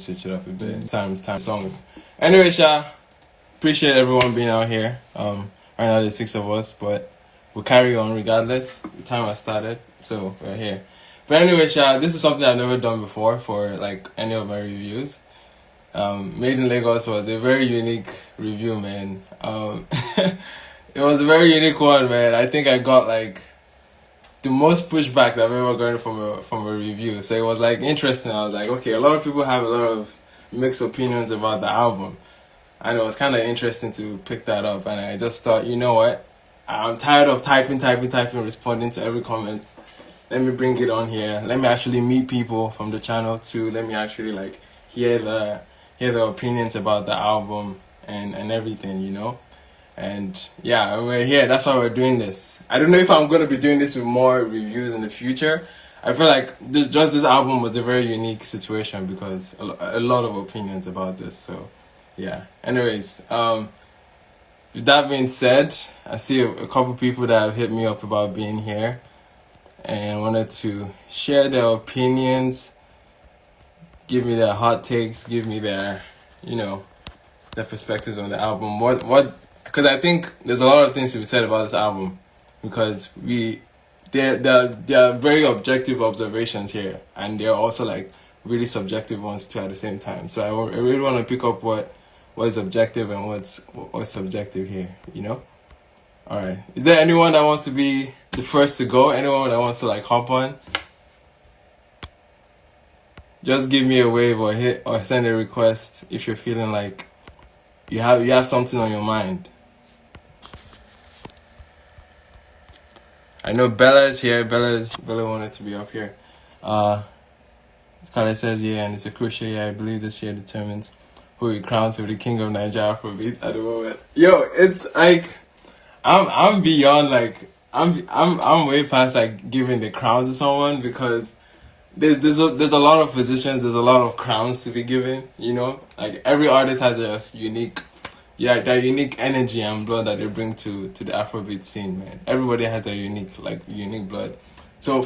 switch it up a bit. Time songs. Anyway, Sha, appreciate everyone being out here. Right now there's 6 of us, but we'll carry on regardless. The time has started, so we're here. But anyway, Sha, this is something I've never done before for like any of my reviews. Made in Lagos was a very unique review, man. It was a very unique one, man. I think I got like the most pushback that I've ever gotten from a review. So it was like interesting. I was like, okay, a lot of people have a lot of mixed opinions about the album, and it was kind of interesting to pick that up. And I just thought, you know what? I'm tired of typing, responding to every comment. Let me bring it on here. Let me actually meet people from the channel too. Let me actually like hear the opinions about the album and everything, you know. And yeah, we're here. That's why we're doing this. I don't know if I'm going to be doing this with more reviews in the future. I feel like this album was a very unique situation because a lot of opinions about this. So yeah. Anyways, with that being said, I see a couple people that have hit me up about being here and wanted to share their opinions, give me their hot takes, give me their, you know, their perspectives on the album. Because I think there's a lot of things to be said about this album, because there are very objective observations here, and there are also like really subjective ones too at the same time. So I really want to pick up what is objective and what's subjective here, you know. All right, is there anyone that wants to be the first to go? Anyone that wants to like hop on? Just give me a wave or hit or send a request if you're feeling like you have something on your mind. I know Bella is here. Bella wanted to be up here. Kale says yeah, and it's a crucial year. I believe this year determines who we crown to be the king of Nigeria Afrobeat at the moment. Yo, it's like I'm beyond like I'm way past like giving the crown to someone, because there's a lot of positions, there's a lot of crowns to be given, you know? Like every artist has a unique that unique energy and blood that they bring to the Afrobeat scene, man. Everybody has their unique blood. So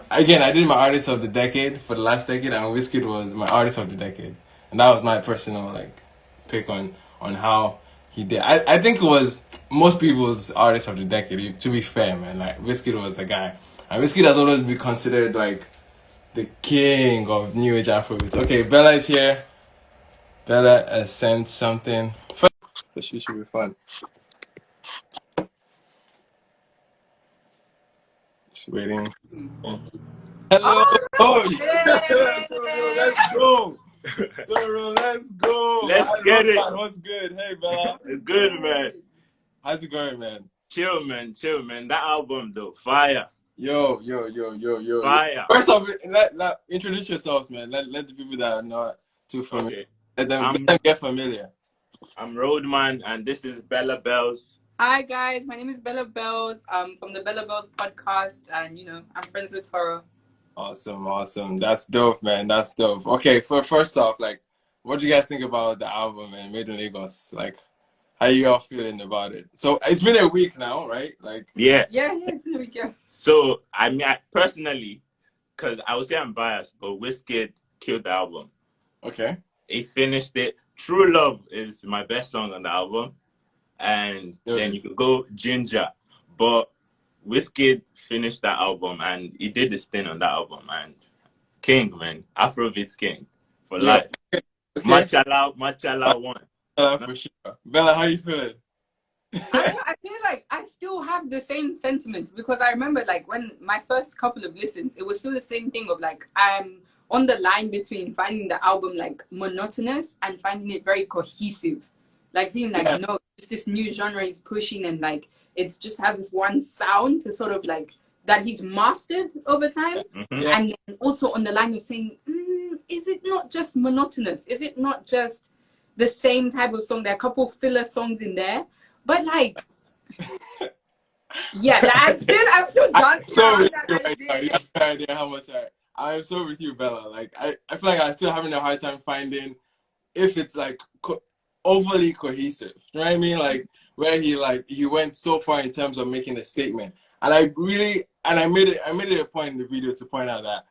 I did my artist of the decade for the last decade, and Wizkid was my artist of the decade. And that was my personal like pick on how he did. I think it was most people's artist of the decade, to be fair, man. Like Wizkid was the guy. And Wizkid has always been considered like the king of new age Afrobeat. Okay, Bella is here. Bella has sent something. So she should be fun. Just waiting. Hello! Oh, let's go! Doro, let's go! Let's get it! What's good? Hey, Bella. It's good, man. How's it going, man? Chill, man. That album, though. Fire. Yo. Fire. First off, let introduce yourselves, man. Let the people that are not too familiar, Okay. let them get familiar. I'm Roadman, and this is Bella Bells. Hi guys, my name is Bella Bells. I'm from the Bella Bells podcast, and you know, I'm friends with Toro. Awesome. That's dope, man. That's dope. Okay, first off, like, what do you guys think about the album, man? Made in Lagos. Like, how you all feeling about it? So it's been a week now, right? Like, yeah, it's been a week. Yeah. So I mean, personally, because I would say I'm biased, but Wizkid killed the album. Okay. He finished it. True Love is my best song on the album. And then you could go Ginger. But Wizkid finished that album and he did this thing on that album. And King, man. Afrobeat's king. For life. Okay. Machala won. For sure. Bella, how you feeling? I feel like I still have the same sentiments, because I remember like when my first couple of listens, it was still the same thing of like I'm on the line between finding the album like monotonous and finding it very cohesive. Like feeling like, no, it's this new genre he's pushing, and like it just has this one sound to sort of like that he's mastered over time. Mm-hmm. And then also on the line of saying, is it not just monotonous? Is it not just the same type of song? There are a couple filler songs in there, but like, yeah, I'm still dancing. You have no idea how much I am so with you, Bella. Like I feel like I'm still having a hard time finding if it's like overly cohesive. You know what I mean? Like where he went so far in terms of making a statement. And I made it a point in the video to point out that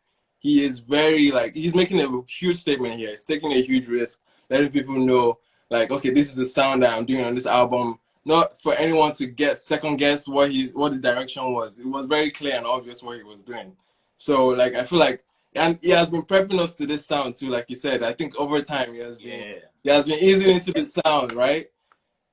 he is very like he's making a huge statement here. He's taking a huge risk, letting people know like, okay, this is the sound that I'm doing on this album. Not for anyone to second guess what the direction was. It was very clear and obvious what he was doing. So like I feel like, and he has been prepping us to this sound too. Like you said, I think over time he has been easing into the sound, right?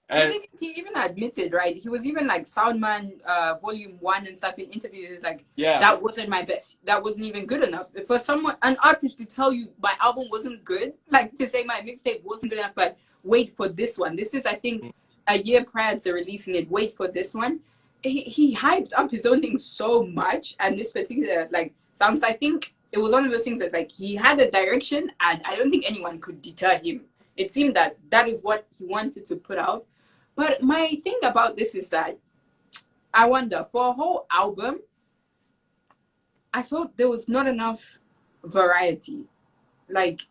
And he even admitted, right? He was even like Soundman Volume 1 and stuff in interviews. Like, that wasn't my best. That wasn't even good enough. For an artist to tell you my album wasn't good, like to say my mixtape wasn't good enough, but wait for this one. This is, I think, a year prior to releasing it. Wait for this one. He hyped up his own thing so much, and this particular like sounds. I think it was one of those things that's like he had a direction, and I don't think anyone could deter him. It seemed that is what he wanted to put out. But my thing about this is that I wonder, for a whole album, I felt there was not enough variety. Like,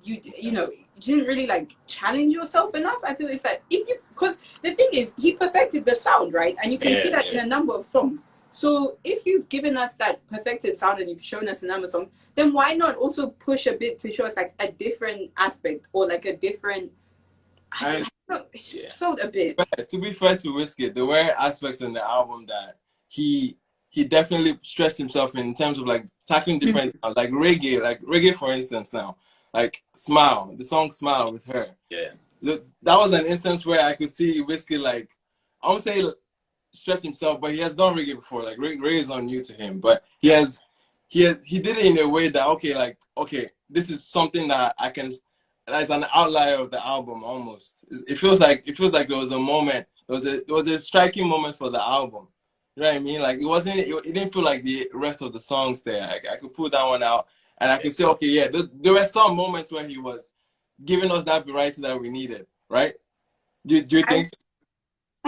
you know, you didn't really like challenge yourself enough. I feel it's like because the thing is, he perfected the sound, right? And you can see that in a number of songs. So if you've given us that perfected sound and you've shown us a number of songs, then why not also push a bit to show us like a different aspect or like a different... I don't know, it just felt a bit. But to be fair to Wizkid, there were aspects in the album that he definitely stretched himself in terms of like tackling different like reggae for instance. Now, like Smile, the song Smile with her. Yeah, that was an instance where I could see Wizkid like, I won't say stretch himself, but he has done reggae before. Like reggae is not new to him, but he did it in a way that okay, this is something that I can. That's an outlier of the album almost. It feels like there was a moment. There was a striking moment for the album. You know what I mean? Like it didn't feel like the rest of the songs there. I could pull that one out and I could say, okay, yeah, there were some moments where he was giving us that variety that we needed, right? Do you think so?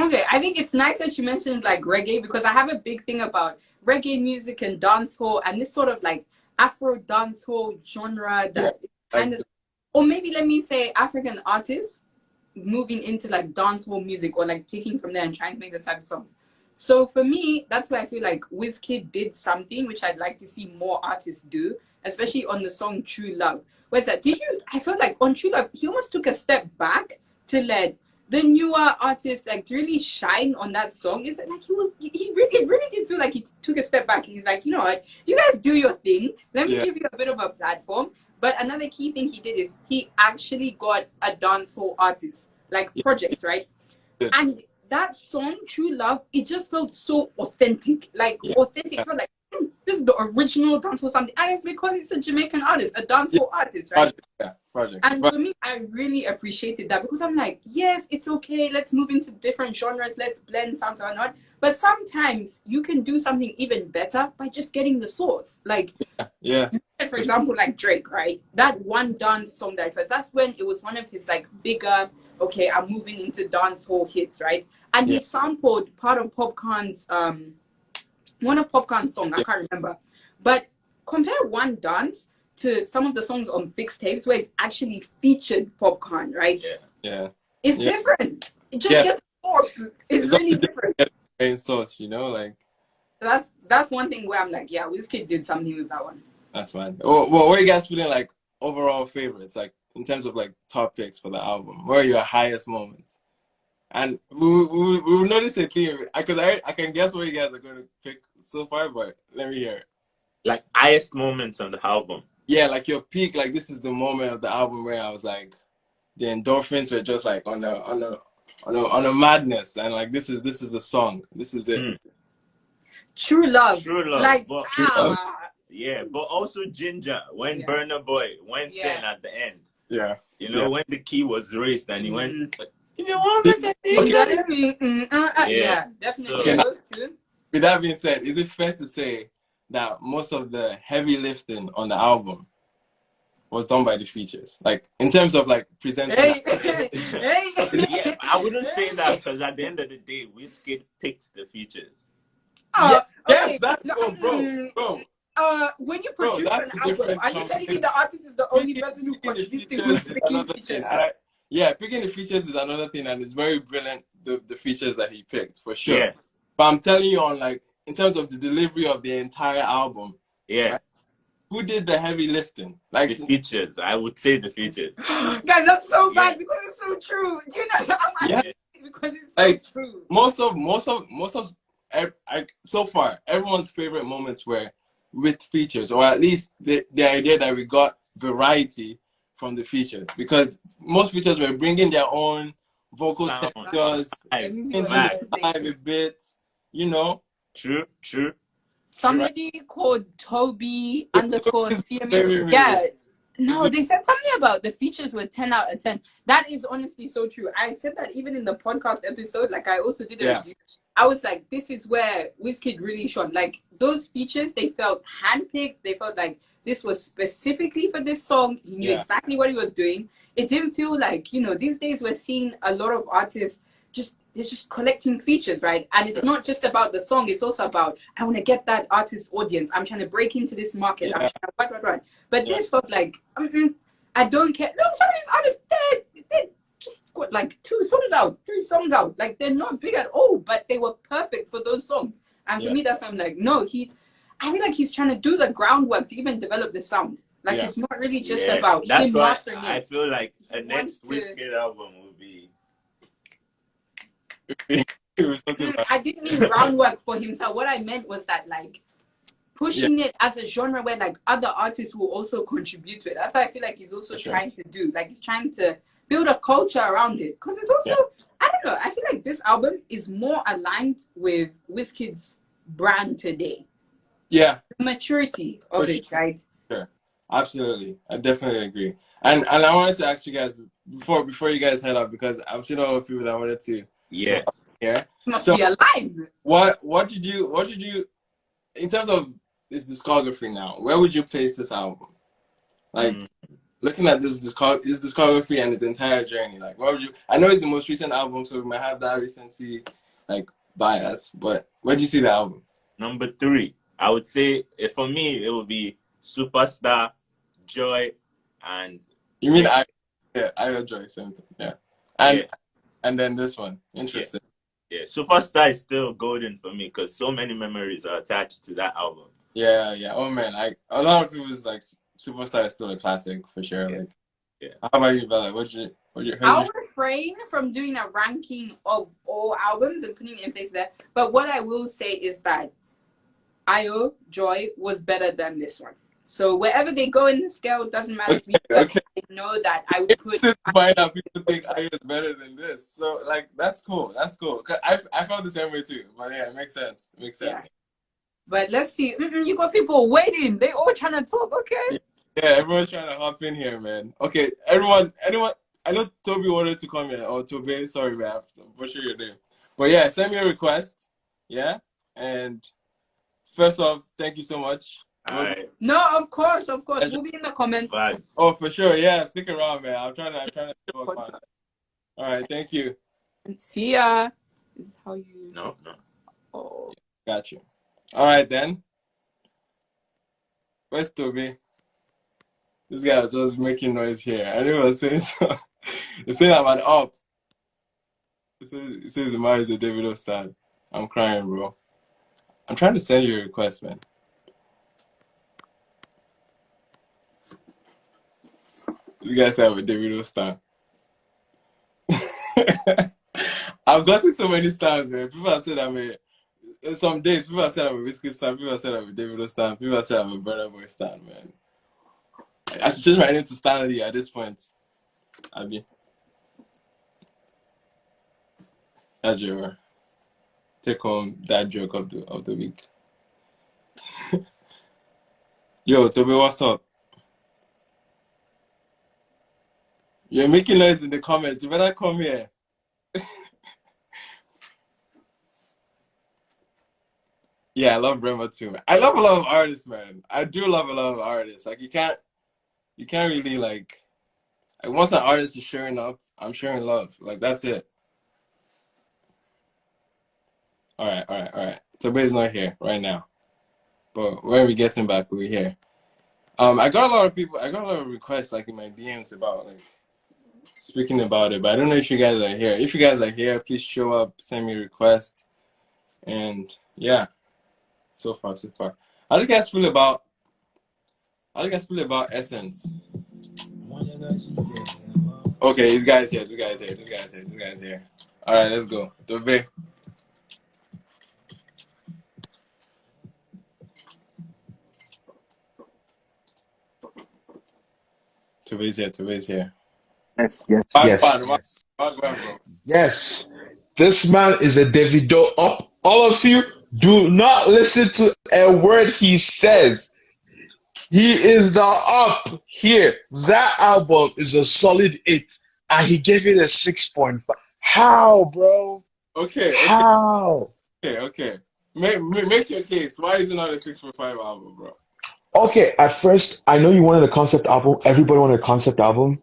Okay, I think it's nice that you mentioned like reggae, because I have a big thing about reggae music and dancehall and this sort of like Afro dancehall genre that kind of, or maybe let me say African artists moving into like dancehall music or like picking from there and trying to make the type of songs. So for me, that's why I feel like Wizkid did something which I'd like to see more artists do, especially on the song True Love. Where's that? I felt like on True Love, he almost took a step back to let the newer artists like to really shine on that song. Is like he really did feel like he took a step back. He's like, you know what, you guys do your thing. Let me give you a bit of a platform. But another key thing he did is he actually got a dancehall artist, like projects, right? And that song, True Love, it just felt so authentic. Like authentic. It felt like this is the original dancehall something. And it's because it's a Jamaican artist, a dancehall artist, right? Project. And for me, I really appreciated that, because I'm like, yes, it's okay. Let's move into different genres. Let's blend sounds or not. But sometimes you can do something even better by just getting the source. Like, for example, like Drake, right? That one dance song that first, that's when it was one of his like bigger, okay, I'm moving into dancehall hits, right? And he sampled part of Popcorn's, one of Popcorn's songs, I can't remember. But compare One Dance to some of the songs on Fixed Tapes where it's actually featured Popcorn, right? It's different. It just gets source. It's really different. Main source, you know, like that's one thing where I'm like, yeah, Wizkid did something with that one. That's fine. Well, what are you guys feeling like overall favorites, like in terms of like top picks for the album? Where are your highest moments? And we notice a theme, because I can guess what you guys are going to pick so far, but let me hear it. Like highest moments on the album. Yeah, like your peak, like this is the moment of the album where I was like, the endorphins were just like on a madness, and like this is the song, this is it. True Love. Like but, but also Ginger when Burna Boy went in at the end. You know, when the key was raised and he went, you know what? Definitely. Those two. With that being said, is it fair to say that most of the heavy lifting on the album was done by the features, like in terms of like presenting? I wouldn't say that, because at the end of the day, Wizkid picked the features. Yes, that's bro. When you produce an album, are you telling me the artist is the only person who contributes to picking features? Picking the features is another thing, and it's very brilliant, the features that he picked, for sure. But I'm telling you, on like in terms of the delivery of the entire album, right? who did the heavy lifting? Like the features. I would say the features. Guys, that's so bad because it's so true. Do you know? I'm yeah, because it's so like true. most of so far everyone's favorite moments were with features, or at least the idea that we got variety from the features, because most features were bringing their own vocal Sound. textures into the vibe a bit, you know. True. Somebody called Toby underscore CME. Maybe. Yeah. No, they said something about the features were 10 out of 10. That is honestly so true. I said that even in the podcast episode. Like, I also did a review. I was like, this is where Wizkid really shone. Like, those features, they felt handpicked. They felt like this was specifically for this song. He knew exactly what he was doing. It didn't feel like, you know, these days we're seeing a lot of artists they're just collecting features, right? And it's not just about the song, it's also about, I want to get that artist audience. I'm trying to break into this market. I'm trying to right. But this felt like, I don't care. No, some of these artists, they just got like 2 songs out, 3 songs out. Like, they're not big at all, but they were perfect for those songs. And for me, that's why I'm like, no, I feel like he's trying to do the groundwork to even develop the sound. Like, it's not really just about him mastering it. I feel like a next Wizkid album would be... I didn't mean groundwork for himself. What I meant was that, like, pushing it as a genre where, like, other artists will also contribute to it. That's what I feel like he's also trying to do. Like, he's trying to build a culture around it. Because it's also, I don't know, I feel like this album is more aligned with Wizkid's brand today. Yeah. The maturity of it, right? Sure. Absolutely. I definitely agree. And I wanted to ask you guys before you guys head up, because I'm sure all of people that wanted to Yeah. Must be aligned. What did you in terms of this discography now, where would you place this album? Like looking at this discography and its entire journey, like what would you, I know it's the most recent album, so we might have that recency like bias, but where do you see the album? Number 3. I would say for me it would be Superstar, Joy, and you mean I enjoy something. Yeah. And then this one. Interesting. Yeah, Superstar is still golden for me because so many memories are attached to that album. Yeah. Oh man, like a lot of people's like Superstar is still a classic for sure. Like, how about you, Bella? I'll refrain from doing a ranking of all albums and putting it in place there. But what I will say is that Ayo Joy was better than this one. So wherever they go in the scale, doesn't matter to me. Okay. I know that I would put. Find out people think Ayo is better than this. So like that's cool. Cause I felt the same way too. But yeah, it makes sense. Yeah. But let's see. You got people waiting. They all trying to talk. Okay. Yeah, everyone's trying to hop in here, man. Okay, anyone. I know Toby wanted to come here. Or Toby, sorry, man. I'm sure you're there. But yeah, send me a request. Yeah, and first off, thank you so much. All right. No, of course. We'll be in the comments. Bye. Oh, for sure. Yeah, stick around, man. I'm trying to work on it. All right, thank you. See ya. This is how you. No. Oh. Got you. All right then. Where's Toby? This guy was just making noise here. I knew I was saying so. He's saying I'm an up. It says the man is a Davido stan. I'm crying, bro. I'm trying to send you a request, man. You guys have a Davido stan. I've gotten so many stans, man. People have said I'm some days people have said I'm a Wizkid stan, people have said I'm a Davido stan, people have said I'm a Burna Boy stan, man. I should change my name to Stanley at this point. Abby. That's your take home dad joke of the week. Yo, Toby, what's up? You're making noise in the comments. You better come here. Yeah, I love Rema too, man. I love a lot of artists, man. I do love a lot of artists. Like you can't really like once an artist is showing up, I'm showing love. Like that's it. All right. Toby's not here right now, but when we get him back, we'll be here. I got a lot of requests like in my DMs about like speaking about it, but I don't know if you guys are here. If you guys are here, please show up, send me a request, and yeah. So far. How do you guys feel about How do you guys feel about Essence? Okay, this guy's here. All right, let's go. Tobe. Tobe's here. Yes. Bro. Yes. This man is a Davido up. All of you, do not listen to a word he says. He is the up here. That album is a solid 8, and he gave it a 6.5. How, bro? Okay. How? Okay. Make your case. Why is it not a 6.5 album, bro? Okay, at first, I know you wanted a concept album. Everybody wanted a concept album.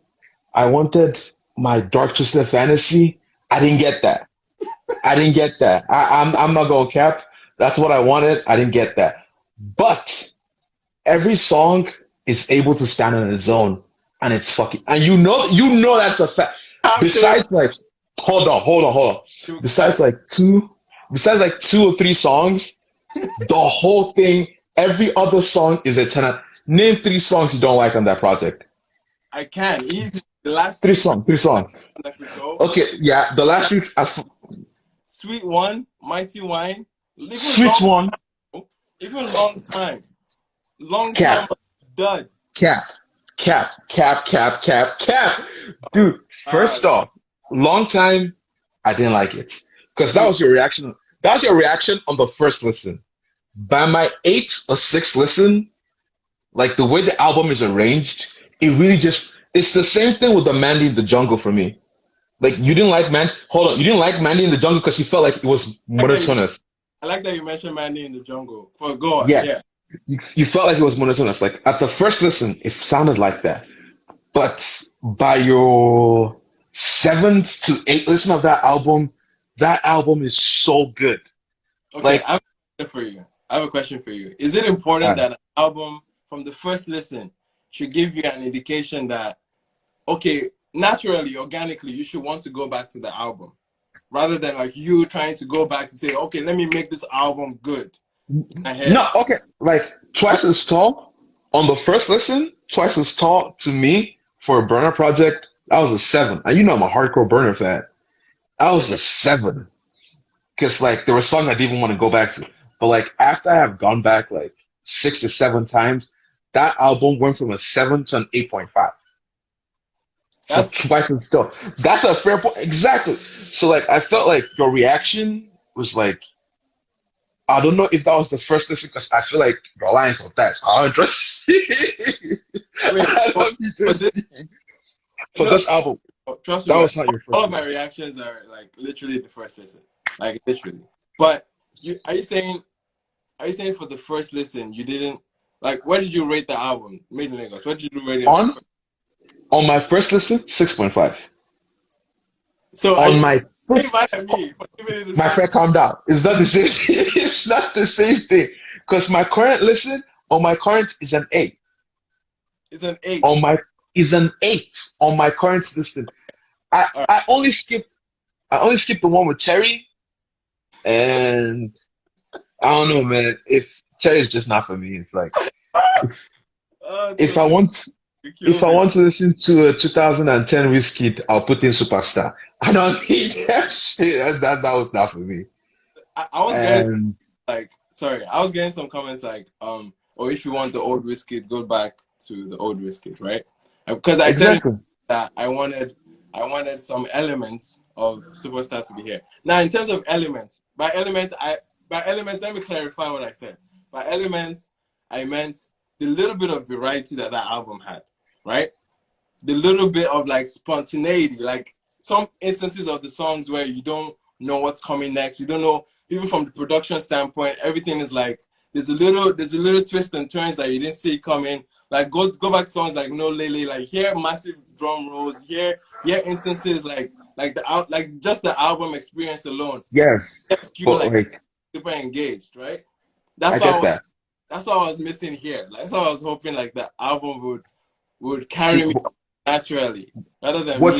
I wanted my Dark Twisted Fantasy. I didn't get that. I'm not gonna cap. That's what I wanted. I didn't get that. But every song is able to stand on its own, and it's fucking. And you know that's a fact. Besides, like, hold on. Besides like two or three songs, the whole thing, every other song is a 10. Name 3 songs you don't like on that project. I can. Easy. The last 3 songs. Okay, yeah, the last week. Sweet One, Mighty Wine. Sweet One. Even Long Time. Cap. Dud. Cap. Dude, first off, Long Time, I didn't like it. Because that was your reaction. That was your reaction on the first listen. By my 8th or 6th listen, like the way the album is arranged, it really it's the same thing with the Mandy in the Jungle for me. Like, you didn't like you didn't like Mandy in the Jungle because you felt like it was monotonous. I like that you mentioned Mandy in the Jungle. Go on, yeah. You felt like it was monotonous. Like, at the first listen, it sounded like that. But by your 7th to 8th listen of that album is so good. Okay, like, I have a question for you. Is it important that an album from the first listen should give you an indication that, okay, naturally, organically, you should want to go back to the album rather than like you trying to go back to say, okay, let me make this album good? No, okay, like Twice as Tall on the first listen, Twice as Tall to me for a Burner project, that was a 7. And you know I'm a hardcore Burner fan. That was a 7. Because like there were songs I didn't even want to go back to. But like after I have gone back like 6 to 7 times, that album went from a 7 to an 8.5. That's Twice as Tall. That's a fair point. Exactly. So like I felt like your reaction was like, I don't know if that was the first listen because I feel like your lines on that. So I don't trust you. For this album, trust me, that was not your first. All of my reactions are like literally the first listen, like literally. But are you saying for the first listen you didn't like? What did you rate the album, Made in Lagos? What did you rate it on my first listen? 6.5. So on my my friend, calm down. It's not the same. It's not the same thing. Because my current listen on my current is an 8. It's an 8. Is an 8 on my current listen. I only skip the one with Terry, and I don't know, man. If Terry's just not for me, it's like if I want to listen to a 2010 Wizkid, I'll put in Superstar. I don't need that shit. That was not for me. I was getting some comments like, or if you want the old Wizkid, go back to the old Wizkid, right? Because I said that I wanted some elements of Superstar to be here. Now, in terms of elements, by elements, let me clarify what I said. By elements, I meant the little bit of variety that album had, right? The little bit of like spontaneity, like some instances of the songs where you don't know what's coming next. You don't know, even from the production standpoint, everything is like there's a little twist and turns that you didn't see coming. Like go back to songs like No Lele, like hear massive drum rolls, hear instances like just the album experience alone. Yes, you like super engaged, right? That's why I was missing here. That's why I was hoping like the album would carry me naturally, rather than what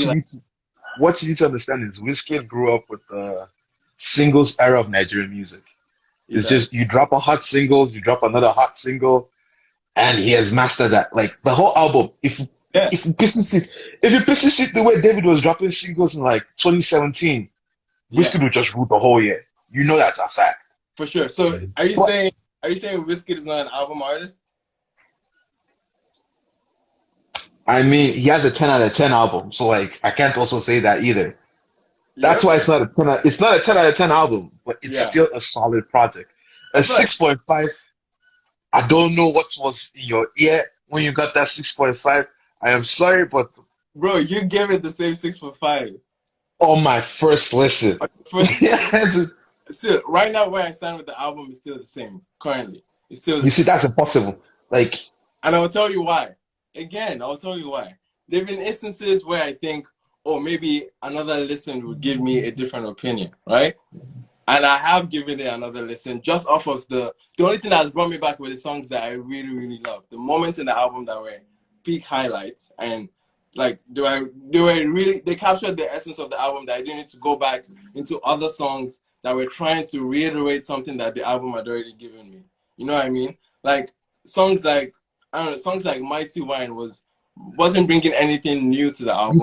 you need to understand is Wizkid grew up with the singles era of Nigerian music. It's just you drop a hot single, you drop another hot single. and he has mastered that. Like the whole album, Yeah, if you pieces it the way David was dropping singles in like 2017, yeah, Wizkid would just rule the whole year. You know that's a fact. for sure. So But are you saying Wizkid is not an album artist? I mean, he has a 10 out of 10 album, so like I can't also say that either. That's Yep. why it's not a 10 out of 10 album, but it's Yeah. still a solid project. I A feel like, 6.5, I don't know what was in your ear when you got that 6.5. I am sorry, but bro, you gave it the same 6.5. on my first listen, First, you still, right now where I stand with the album is still the same. Currently, it's still the see, same, that's impossible. Like, and I will tell you why. Again, I'll tell you why. There've been instances where I think, oh, maybe another listen would give me a different opinion, right? And I have given it another listen just off of the only thing that's brought me back with the songs that I really, really love. The moments in the album that were peak highlights and like they captured the essence of the album that I didn't need to go back into other songs that were trying to reiterate something that the album had already given me. You know what I mean? Like songs like I don't know, songs like Mighty Wine wasn't bringing anything new to the album.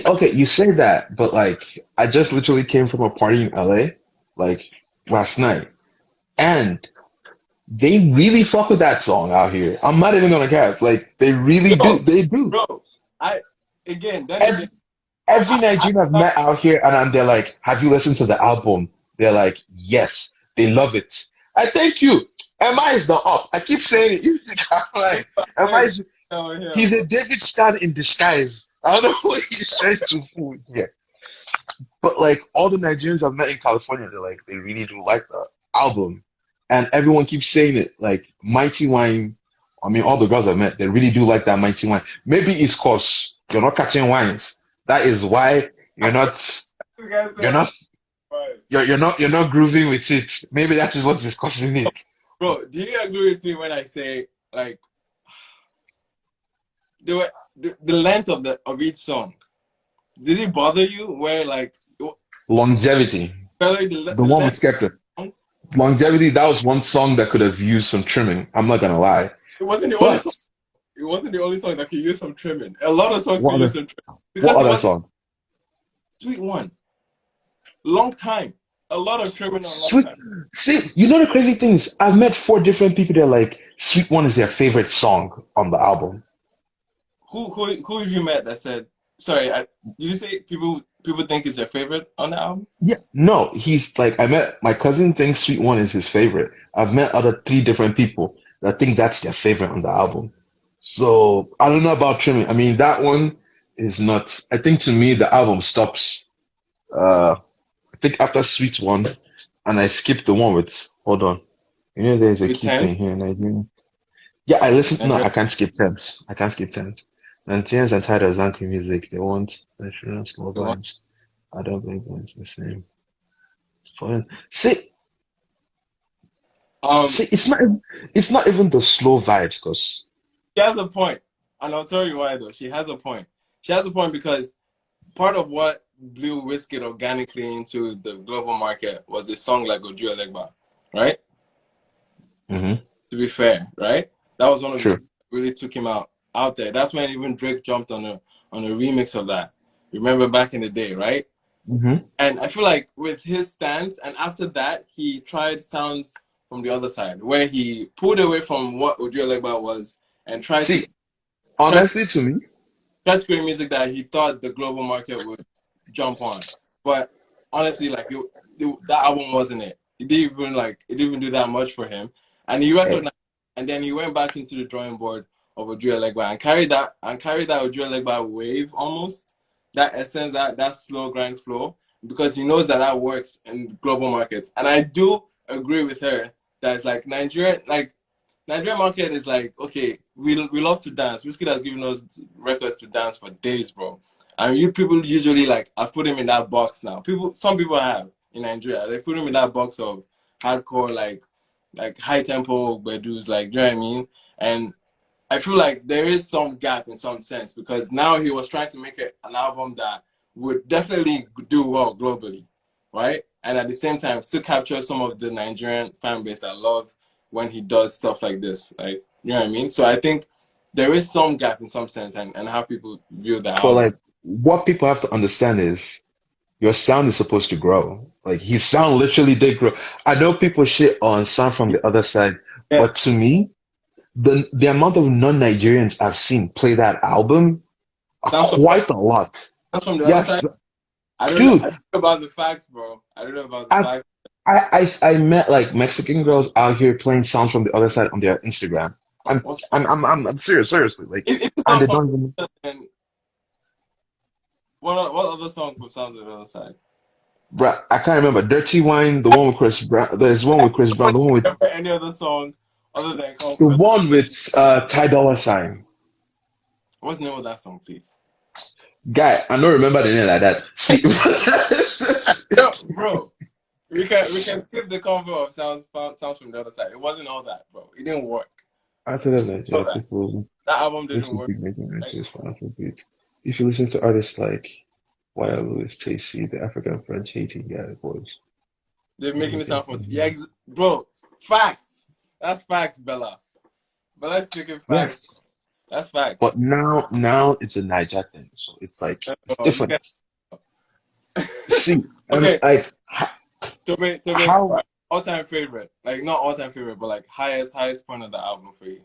okay, you say that, but like, I just literally came from a party in LA, like last night, and they really fuck with that song out here. I'm not even gonna cap. Like, they really do. Yo, They do. bro, I again, then Every, again, every I, Nigerian I've I met out here, and they're like, "Have you listened to the album?" They're like, "Yes." They love it. I thank you. MI is the up. I keep saying it. You think I'm like, MI hey, is, over here, he's bro. a David Stan in disguise. I don't know what he's trying to fool here. But like all the Nigerians I've met in California, they're like, they really do like the album. And everyone keeps saying it. Like Mighty Wine, I mean, all the girls I've met, they really do like that Mighty Wine. Maybe it's cause you're not catching wines. That is why you're not This guy you're said, not right. you're not grooving with it. Maybe that is what is causing it. Bro, do you agree with me when I say like the length of each song? Did it bother you? Where like Longevity. whether The the one with length Skepta. of the song, like Longevity, that was one song that could have used some trimming. I'm not gonna lie. it wasn't the only But song. It wasn't the only song that could use some trimming. A lot of songs could what use other some trimming what because it other was song? Sweet One, long time, a lot of trimming on long Sweet. time. See, you know the crazy thing is, I've met four different people that are like "Sweet One" is their favorite song on the album. Who have you met that said? Sorry, did you say people think it's their favorite on the album? Yeah, no, he's like I met my cousin thinks "Sweet One" is his favorite. I've met other three different people that think that's their favorite on the album. So I don't know about trimming. I mean, that one is not. I think to me the album stops. I think after "Sweet One," and I skipped the one with. Hold on. You know, there's a With key 10? thing here in Nigeria. Yeah, I listen. No, Nigeria? I can't skip 10. I can't skip 10. Nigerians are tired of Zanku music. They want Nigerian slow The one? vibes. I don't believe it's the same. It's fun. See, Um, see, it's not even the slow vibes, because she has a point, and I'll tell you why though. She has a point. She has a point because part of what blew Wizkid organically into the global market was a song like Oju Elegba, right? hmm To be fair, right? That was one of the songs true. that really took him out there. That's when even Drake jumped on a remix of that. Remember back in the day, right? hmm And I feel like with his stance, and after that, he tried sounds from the other side, where he pulled away from what Oju Elegba was and See, try, honestly, to me, tried to create music that he thought the global market would jump on. But honestly, like that album wasn't it. It didn't even do that much for him. And he hey, recognized, and then he went back into the drawing board of Oju Elegba and carried that Oju Elegba wave almost, that essence, that slow grind flow, because he knows that that works in global markets. And I do agree with her that it's like Nigerian market is like, okay, we love to dance. Wizkid has given us records to dance for days, bro. And you people usually like I've put him in that box now. Some people have in Nigeria. They put him in that box of hardcore, like high tempo bedus, like, do you know what I mean? And I feel like there is some gap in some sense because now he was trying to make an album that would definitely do well globally, right? And at the same time, still capture some of the Nigerian fan base that love when he does stuff like this. Like, You know what I mean? So I think there is some gap in some sense, and how people view the But album. like, what people have to understand is your sound is supposed to grow. Like his sound literally did grow. I know people shit on sound from the other side, Yeah, but to me, the amount of non-Nigerians I've seen play that album are sounds from quite a lot. sounds from the other side. Yes, I dude. don't know about the facts, bro. I don't know about the I've facts. I met like Mexican girls out here playing sounds from the other side on their Instagram. I'm What's, I'm serious, seriously. Like, if it's and not they from don't even. then what other song from sounds from the other side? Bruh, I can't remember. Dirty Wine, the one with Chris Brown. There's one with Chris Brown. But remember any other song other than The Conquest? one with Ty Dolla Sign. What's the name of that song, please? Guy, I don't remember the name like that. See, No, bro. We can skip the convo of sounds from the other side. It wasn't all that, bro. It didn't work. after that, Nigeria All that. people That album used didn't to work. be making Right? mixes for Afrobeat. If you listen to artists like Waya Lewis, Tacy, the African French Haiti guy, boys, They're making it sound from everything. bro. Facts. That's facts, Bella. Bella's speaking facts. Yes, That's but facts. now it's a Niger thing, so it's like it's Look different. at See, okay. like Toby, how all time favorite. Like not all time favorite, but like highest point of the album for you.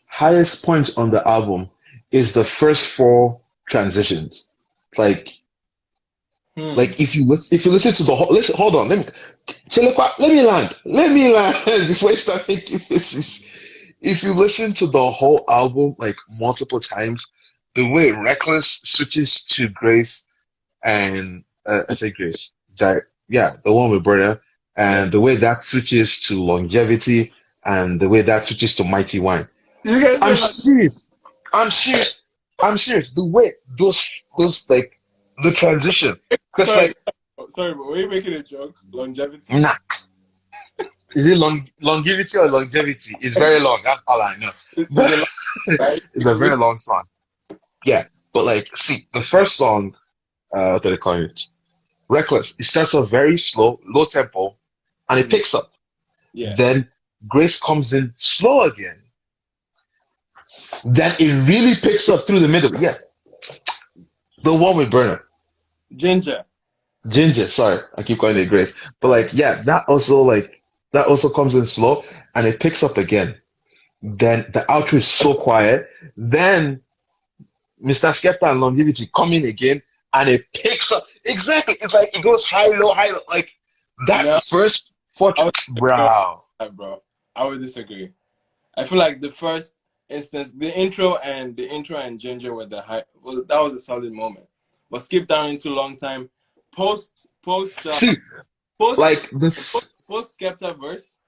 highest point on the album is the first four transitions. Like Hmm. if you listen to the whole listen, hold on, let me land before you start making faces. If you listen to the whole album like multiple times, the way Reckless switches to Grace and I say Grace, yeah, the one with Brother, Yeah. and the way that switches to Longevity, and the way that switches to Mighty Wine. You guys I'm say like serious. I'm serious. I'm serious. The way those like the transition, because sorry, like sorry, but were you making a joke? Longevity? nah, is it longevity or longevity? It's very long. That's all I know. Is But a lot, right? it's a very long song. Yeah, but like, see, the first song, what do they call it? Reckless. It starts off very slow, low tempo, and it Mhm. picks up. Yeah. Then Grace comes in slow again. Then it really picks up through the middle. Yeah, the one with Burner. Ginger. Ginger, sorry, I keep calling Yeah. it Grace. But Yeah. like, yeah, that also comes in slow and it picks up again. Then the outro is so quiet. Then Mr. Skepta and Longevity come in again and it picks up. Exactly. It's like it goes high, low. Like that No, first four, I would disagree on bro. that, bro. I would disagree. I feel like the first instance, the intro and Ginger were the high. Well, that was a solid moment. But skip down into long time. Post See, post like this. post Skepta verse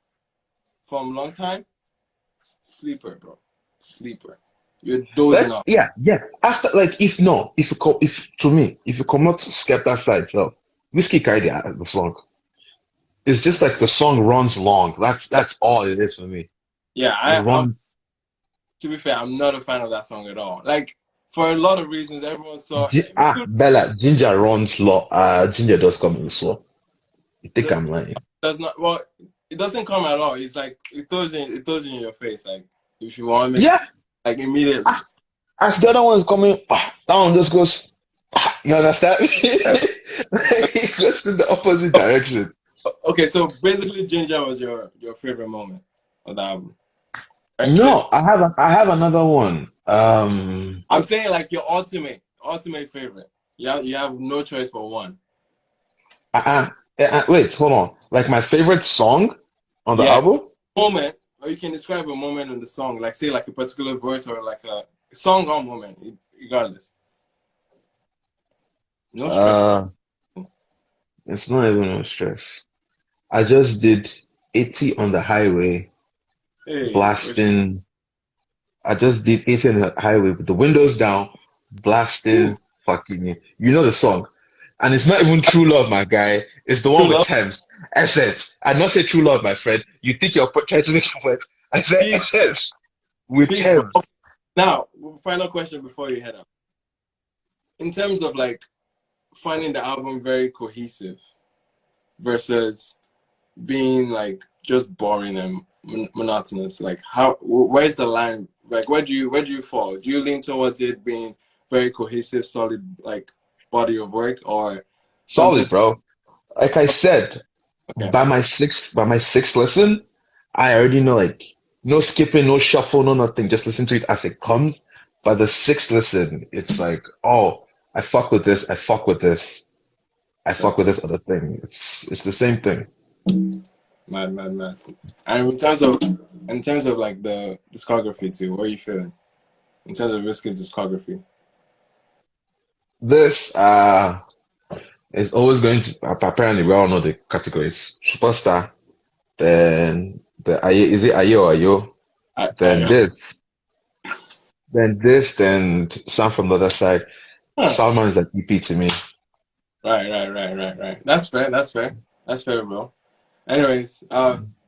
from long time. Sleeper, bro. Sleeper. You're dozing off. Yeah. After like, if to me, if you come out to Skepta side, so Whiskey carried the song. It's just like the song runs long. That's all it is for me. Yeah, It I'm runs. to be fair, I'm not a fan of that song at all. Like for a lot of reasons, everyone saw it Bella, Ginger runs slow. Ginger does come in slow. You think I'm lying? does not well, it doesn't come at all. It's like it throws you in your face. Like if you want to make Yeah. like immediately. As, as the other one is coming, that one just goes. You understand? Yeah. It goes in the opposite direction. Okay, so basically Ginger was your favorite moment of the album. Right? So No, I have another one. I'm saying like your ultimate favorite. You have no choice but one. Wait, hold on. Like my favorite song on the Yeah. album? Moment, or you can describe a moment in the song, like say like a particular verse or like a song or moment, regardless. No stress. Uh, it's not even no stress. I just did 80 on the highway, Hey, blasting. I just did 80 on the highway with the windows down, ooh, blasting fucking you know the song. And it's not even True Love, my guy. It's the true one with love. Thames. Essence. I not say True Love, my friend. You think you're trying to make a point. I said Peak, Essence with peak, bro. Thames. Now, final question before you head up. In terms of like finding the album very cohesive versus being like just boring and monotonous? Like, where's the line? Like, where do you fall? Do you lean towards it being very cohesive, solid, like body of work, or something? Solid, bro. Like I said, Okay, by my sixth listen, I already know like no skipping, no shuffle, no nothing. Just listen to it as it comes. By the sixth listen, it's like, oh, I fuck with this, I fuck with this, I fuck with this other thing. It's the same thing. mad, mad, mad. And in terms of like the discography too, what are you feeling in terms of Wizkid's discography? This is always going to apparently we all know the categories. Superstar, then the Aye, is it Aye or Ayo? Then I then some from the other side. huh. Salman is like EP to me. Right. That's fair. That's fair, bro. Anyways,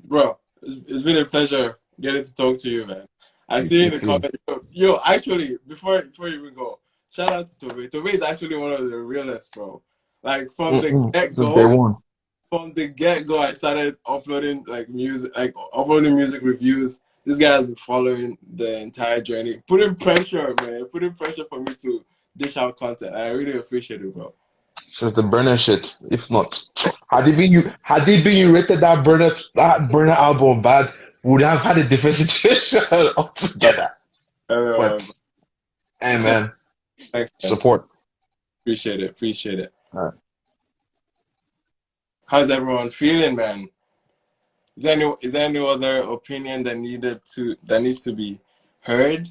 bro, it's been a pleasure getting to talk to you, man. I see You in the too. comment. Yo, actually, before you even go, shout out to Tobe. Tobe is actually one of the realest, bro. Like Since day one. from the get go, I started uploading like music, like uploading music reviews. This guy has been following the entire journey, putting pressure, man, putting pressure for me to dish out content. I really appreciate it, bro. Since the burner shit. If not, had it been you rated that burner album bad, would have had a different situation altogether. Uh, But hey until man, next time, support. appreciate it. All right. How's everyone feeling, man? Is there any other opinion that needs to be heard?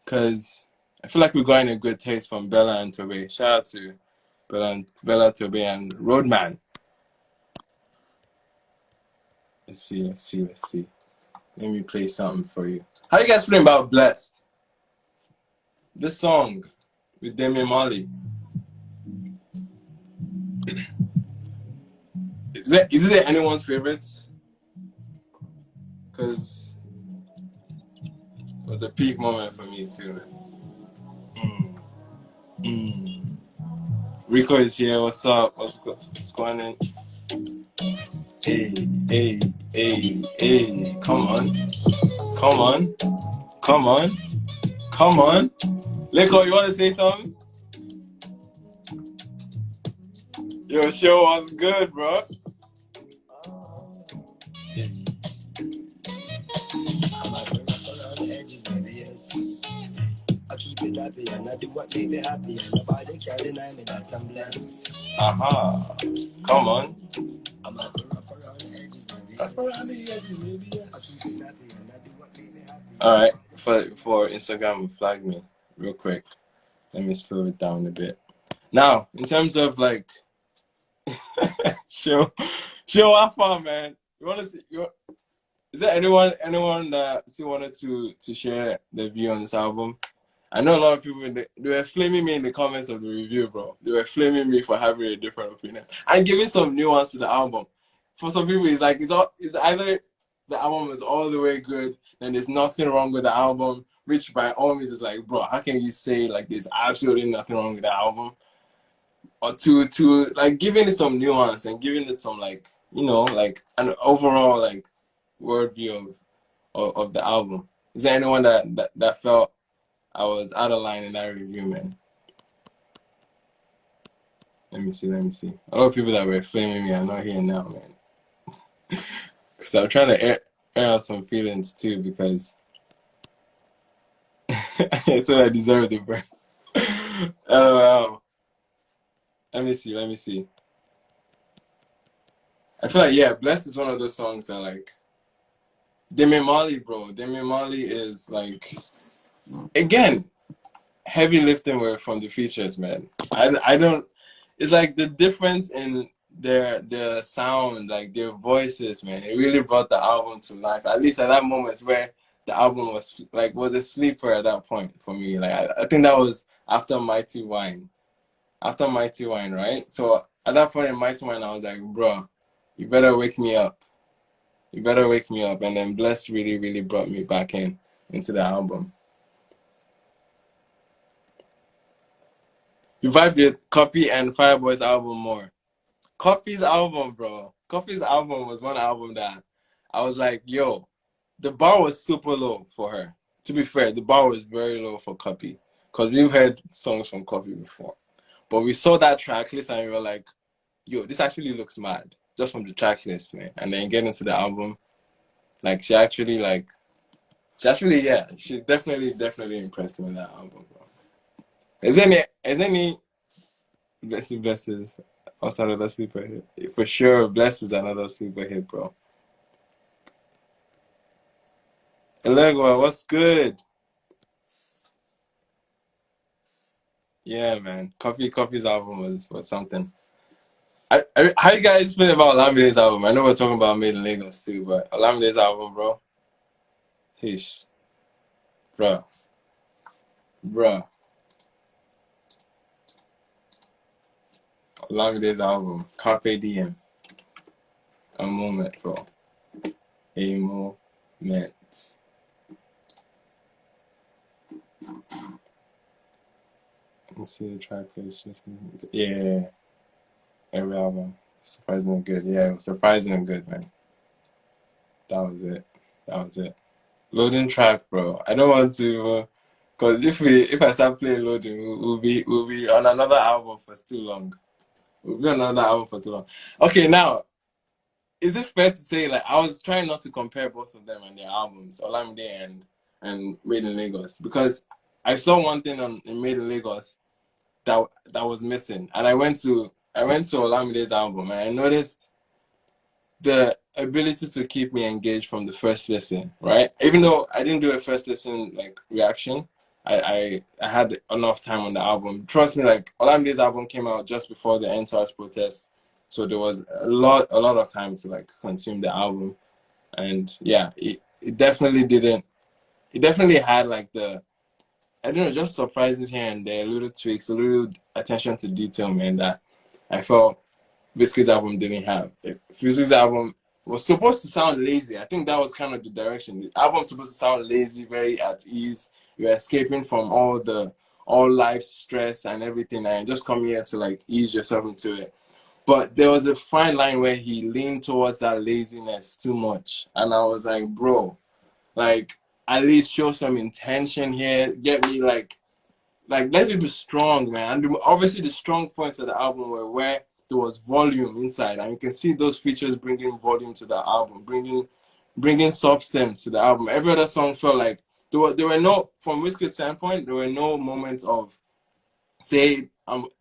Because I feel like we're going a good taste from Bella and Tobe. Shout out to Bella Tobe and Roadman. Let's see. Let me play something for you. How you guys feeling about Blessed? This song with Demi Molly. Is it anyone's favorites? Because it was a peak moment for me too, man. Mm. Rico is here. What's up? What's going on? Hey, hey, hey. Come on. Come on. Come on. Come on. Leko, you want to say something? Your show was good, bro. I keep it happy and I do what make me happy and nobody can deny me that I'm blessed. Aha. Come on. I'm happy rough around the edges, baby. Up around the edges, maybe, I keep yes. it happy and I do what make me happy. Alright. For Instagram, flag me real quick. Let me slow it down a bit. Now, in terms of like show Alpha, man. You wanna see is there anyone that still wanted to share their view on this album? I know a lot of people they were flaming me in the comments of the review, bro. They were flaming me for having a different opinion and giving some nuance to the album. For some people, it's like it's either the album is all the way good, then there's nothing wrong with the album. Which by all means is like, bro, how can you say like there's absolutely nothing wrong with the album? Or to like giving it some nuance and giving it some like like an overall like worldview of the album. Is there anyone that felt I was out of line in that review, man? Let me see. A lot of people that were flaming me are not here now, man. Because I'm trying to air out some feelings too, because I said I deserved it, bro. LOL. Let me see. I feel like, yeah, Blessed is one of those songs that like Demi Molly, bro. Demi Molly is like, again, heavy lifting work from the features, man. I don't. It's like the difference in their sound, like their voices, man. It really brought the album to life. At least at that moment where the album was a sleeper at that point for me. Like I think that was after Mighty Wine. After Mighty Wine, right? So at that point in Mighty Wine, I was like, bro, you better wake me up. You better wake me up. And then Bless really, really brought me back into the album. You vibed with Copy and Fireboy's album more. Coffee's album, bro. Coffee's album was one album that I was like, yo, the bar was super low for her. To be fair, the bar was very low for Copy. Because we've heard songs from Copy before. But we saw that track list and we were like, yo, this actually looks mad. Just from the track list, man. And then get into the album. Like, she definitely impressed me with that album, bro. Is any blesses also another sleeper hit? For sure, Bless is another sleeper hit, bro. Elegua, what's good? Yeah, man. Coffee's album was something. How you guys feel about Olamide's album? I know we're talking about Made in Lagos too, but Olamide's album, bro. Sheesh. Bro. Bro. Olamide's album. Carpe Diem. A moment, bro. A moment. Let's see the track list. Yeah. Every album. Surprisingly good. Yeah, it was surprisingly good, man. That was it. Loading track, bro. I don't want to, cause if I start playing loading, we'll be on another album for too long. We'll be on another album for too long. Okay, now is it fair to say like I was trying not to compare both of them and their albums, Olamide and Made in Lagos, because I saw one thing in Made in Lagos that was missing, and I went to Olamide's album and I noticed the ability to keep me engaged from the first listen, right? Even though I didn't do a first listen like reaction, I had enough time on the album. Trust me, like Olamide's album came out just before the NSARS protest, so there was a lot of time to like consume the album, and yeah, it definitely didn't. It definitely had like I don't know, just surprises here and there, little tweaks, a little attention to detail, man, that I felt Wizkid's album didn't have. Wizkid's album was supposed to sound lazy. I think that was kind of the direction. The album was supposed to sound lazy, very at ease. You're escaping from all life stress and everything, and just come here to like ease yourself into it. But there was a fine line where he leaned towards that laziness too much, and I was like, bro, like at least show some intention here. Get me like let it be strong, man. And obviously the strong points of the album were where there was volume inside, and you can see those features bringing volume to the album, bringing substance to the album. Every other song felt like there were no, from Wizkid's standpoint, there were no moments of say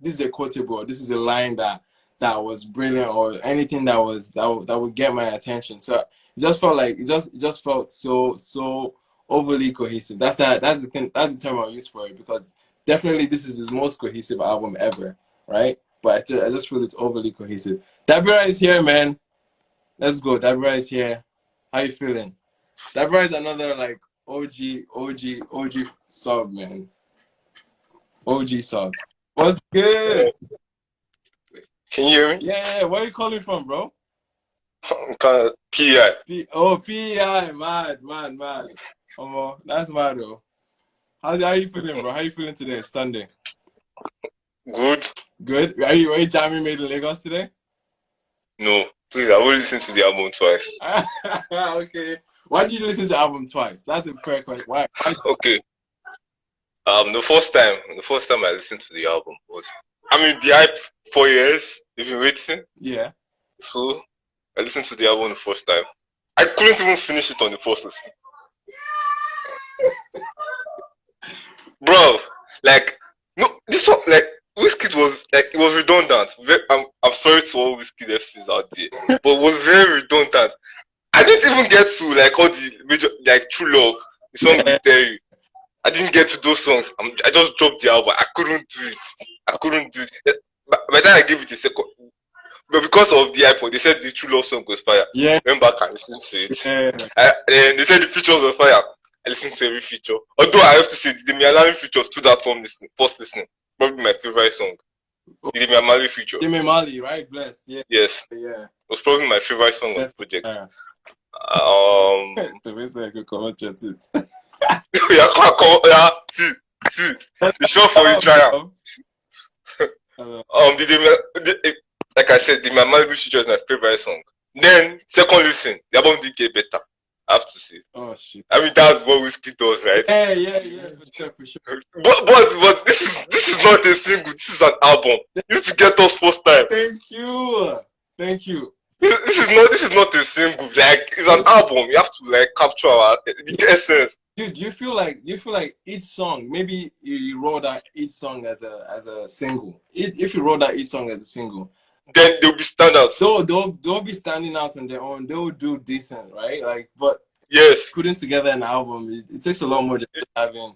this is a quotable, this is a line that was brilliant, or anything that would get my attention. So it just felt like it just felt so overly cohesive. That's the thing. That's the term I'll use for it, because definitely this is his most cohesive album ever, right? But I just feel it's overly cohesive. Dabira is here, man. Let's go. Dabira is here. How you feeling? Dabira is another like OG sub, man. OG sub. What's good? Can you hear me? Yeah. Where are you calling from, bro? I'm kind of PI. PI. Mad. That's mad, though. How you feeling, bro? How you feeling today? It's Sunday. Good? Are you jamming Made in Lagos today? No, please, I will listen to the album twice. Okay. Why did you listen to the album twice? That's a fair question. Why? Okay. The first time I listened to the album was, the hype 4 years, you've been waiting. Yeah. So, I listened to the album the first time. I couldn't even finish it on the first listen. Bro, like, no, this one, like, Wizkid was, like, it was redundant. I'm sorry to all Wizkid FCs out there, but it was very redundant. I didn't even get to, like, all the major, like, True Love, the song with Terry. I didn't get to those songs. I just dropped the album. I couldn't do it. By the time I gave it a second, but because of the iPod, they said the True Love song was fire. Yeah. Went back and listened to it. Yeah. And they said the features were fire. I listened to every feature. Although I have to say, the Mialani features stood out from first listening. Probably my favorite song. The Miamali feature. The Miamali, right? Blessed. Yeah. Yes. Yeah. It was probably my favorite song on the project. The way I could come out your teeth. See. The show for you, try out. Like I said, the Miamali feature is my favorite song. Then second listen, the album did get better. I have to say. Oh shit. I mean, that's what Wizkid does, right? Yeah, for sure. But this is not a single. This is an album. You need to get us first time. Thank you. This is not a single. Like, it's an album. You have to like capture the essence. Dude, do you feel like each song, maybe you wrote out each song as a single. If you wrote out each song as a single, then they'll be standouts. They'll be standing out on their own. They'll do decent, right? Like, but yes, putting together an album, it takes a lot more than having.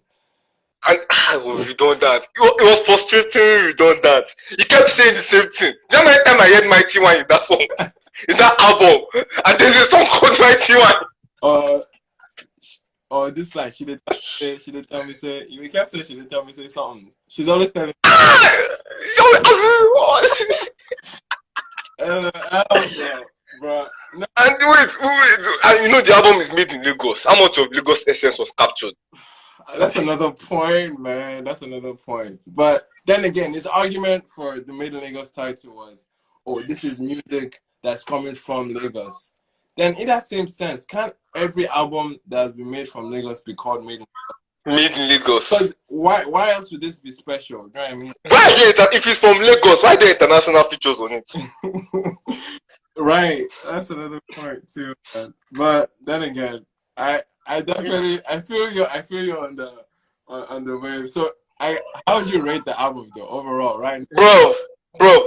And I was redundant. It was frustratingly redundant. He kept saying the same thing. You know how many times I heard Mighty One in that song, in that album, and there's a song called Mighty One. Or this line, she did tell me say. You kept saying she did tell me say something. She's always telling me. Bro. No. And wait, and you know the album is made in Lagos. How much of Lagos essence was captured? That's another point, man. That's another point. But then again, his argument for the Made in Lagos title was, oh, this is music that's coming from Lagos. Then in that same sense, can't every album that's been made from Lagos be called Made in Lagos? Made in Lagos. Because why else would this be special? You know what I mean? If it's from Lagos, why are there international features on it? Right. That's another point too. Man. But then again, I definitely I feel you on the wave. So how would you rate the album though overall, right? Bro,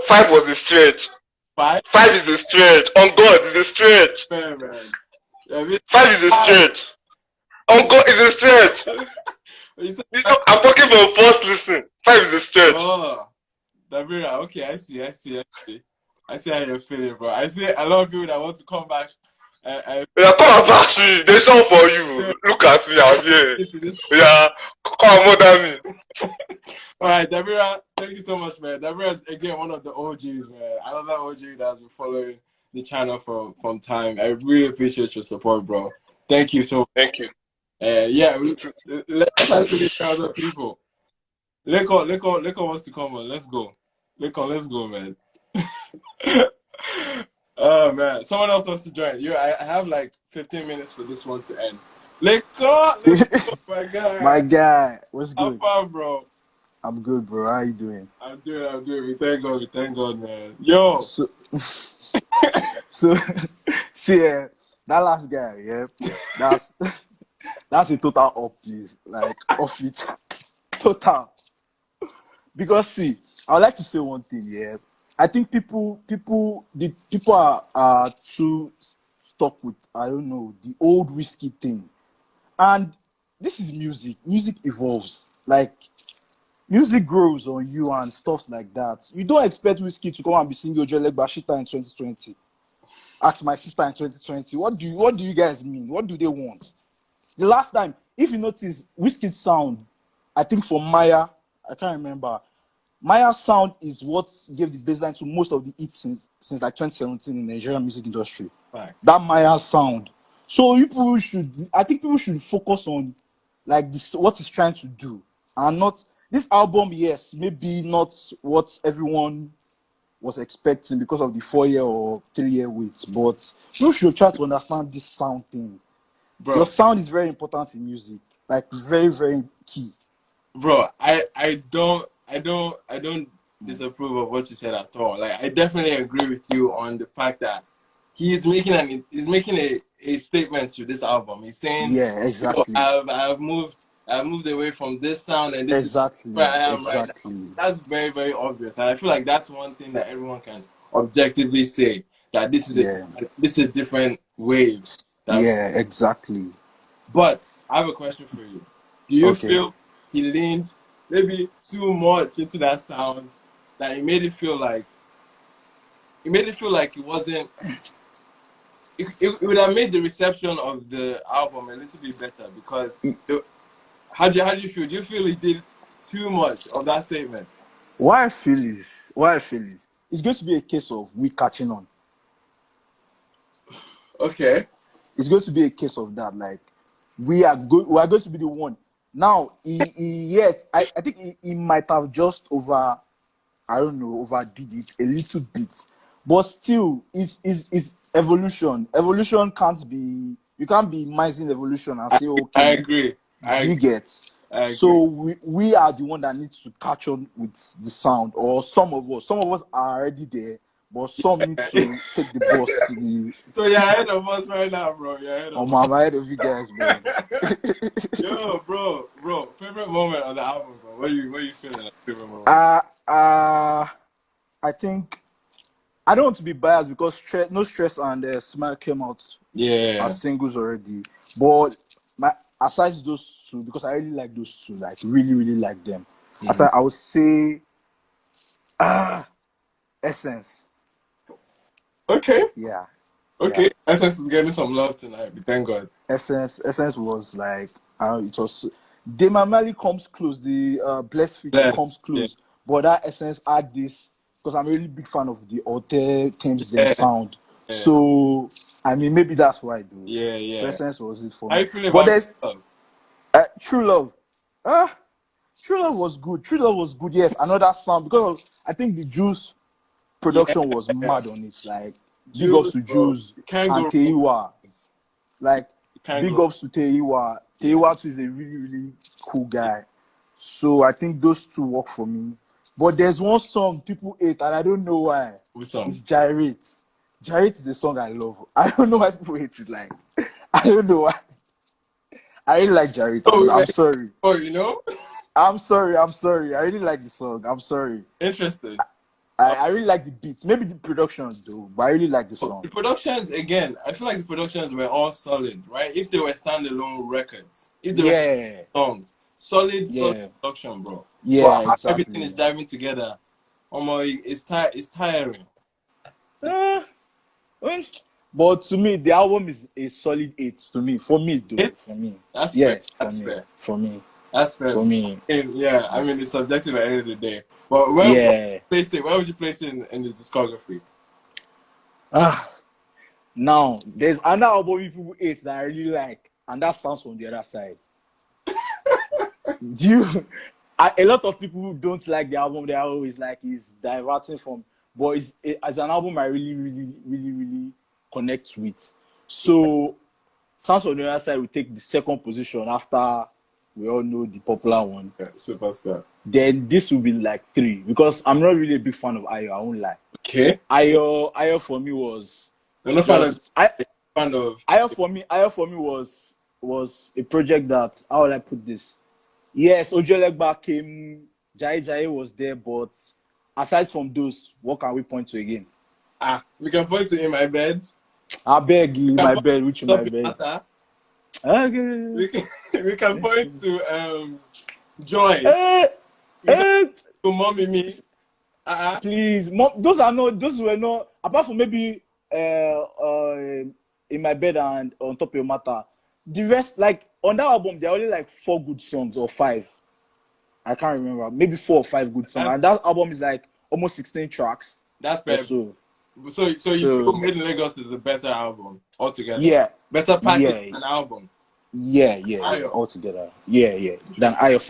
5 was a stretch. 5? 5 is a stretch. On God, is a stretch. Man. I mean, 5 is a stretch. On God, is a stretch. I'm talking about first listen. 5 is a stretch. Oh, Davira, okay, I see how you're feeling, bro. I see a lot of people that want to come back. Yeah, come and bash me. They show for you. Look at me, I'm here. Yeah, come and murder me. Alright, Davira, thank you so much, man. Davira is again one of the OGs, man. Another OG that has been following the channel from time. I really appreciate your support, bro. Thank you so much. Thank you. Yeah, let's actually tell other people. Leko wants to come on. Let's go. Leko, let's go, man. Oh man, someone else wants to join. I have like 15 minutes for this one to end. Leko, my guy. My guy, what's good? How far, bro? I'm good, bro. How you doing? I'm good. We thank God, man. Yo. So see, that last guy, yeah, that's a total up, please. Like off it, total. Because see, I would like to say one thing, yeah. I think people are too stuck with, I don't know, the old Wizkid thing. And this is music. Music evolves. Like, music grows on you and stuff like that. You don't expect Wizkid to come and be singing Ojele Bashita in 2020. Ask my sister in 2020. What do you guys mean? What do they want? The last time, if you notice, Wizkid's sound, I think for Maya, I can't remember. Maya's sound is what gave the baseline to most of the hits since like 2017 in the Nigerian music industry. Facts. That Maya's sound. So I think people should focus on like this, what it's trying to do, and not this album. Yes, maybe not what everyone was expecting because of the 4-year or 3-year wait, but you should try to understand this sound thing. Bro, your sound is very important in music, like very, very key. Bro, I don't disapprove of what you said at all. Like, I definitely agree with you on the fact that he's making a statement to this album. He's saying, yeah, exactly. You know, I've moved away from this sound, and this exactly is where I am exactly. right now. That's very, very obvious, and I feel like that's one thing that everyone can objectively say, that this is a different wave. Yeah, exactly. But I have a question for you. Do you feel he leaned maybe too much into that sound, that it made it feel like it wasn't? It would have made the reception of the album a little bit better, because how do you feel? Do you feel he did too much of that statement? What I feel is it's going to be a case of we catching on. Okay. It's going to be a case of that. Like we are going to be the one. Now, I think he might have just overdid it a little bit, but still, Evolution can't be. You can't be minusing evolution and say, I okay, agree. do you get? I agree. So we are the one that needs to catch on with the sound, or some of us. Some of us are already there, but some need to take the bus to the. So you're ahead of us right now, bro. You're ahead of us. I'm ahead of you guys, man. Yo, bro. Favorite moment on the album, bro. What are you feeling like favorite moment? I think I don't want to be biased because No Stress and Smile came out as singles already. But aside those two, because I really like those two, like really, really like them. Aside, I would say Essence. Okay. Yeah. Okay. Yeah. Essence is getting some love tonight. Thank God. Essence was like it was. Demamali comes close. The Blessed feature comes close. Yeah. But that Essence had this because I'm a really big fan of the Alter Thames Them sound. Yeah. So I mean maybe that's why I do. Yeah. So Essence was it for me. How you feeling about there's True Love? True Love was good. True Love was good. Yes, another sound because I think the Juice production was mad on it. Like big ups to Juice and Teiwa. Like big ups to Teiwa. Teiwa too is a really, really cool guy. So I think those two work for me. But there's one song people hate and I don't know why. Which song? It's Gyrate. Gyrate is a song I love. I don't know why people hate it. Like I don't know why. I really like Gyrate. I'm sorry. Oh, you know? I'm sorry. I really like the song. I'm sorry. Interesting. I really like the beats. Maybe the productions though, but I really like the song. The productions, again, I feel like the productions were all solid, right? If they were standalone records. If they were songs. Solid production, bro. Yeah, but exactly. Everything is driving together. It's tiring. But to me, the album is a solid 8 to me. For me, though. For me. That's fair. That's fair. For me. That's fair. For me. Yeah, I mean, it's subjective at the end of the day. But where would you place it in the discography? Now, there's another album people hate that I really like, and that sounds from the other side. A lot of people don't like the album. They are always like, it's diverting from, but it's an album I really, really, really, really connect with. So, Sounds from the Other Side will take the second position after we all know the popular one. Yeah, Superstar. Then this will be like 3 because I'm not really a big fan of Ayo. I won't lie. Okay. Ayo for me was. You're not fan of. Ayo for me was a project that, how would I put this? Yes, Ojolegba came, Jai was there, but aside from those, what can we point to again? We can point to In My Bed. I beg you, My Bed, which My Bed? Okay. We can point to Joy. To Mommy Me. Please, those were not, apart from maybe In My Bed and On Top of Your Matter. The rest, like on that album, there are only like 4 good songs or 5. I can't remember. Maybe 4 or 5 good songs. And that album is like almost 16 tracks. That's fair. So you feel Made in Lagos is a better album altogether? Yeah. Better package than album? Yeah, altogether. Yeah. Than Ayo.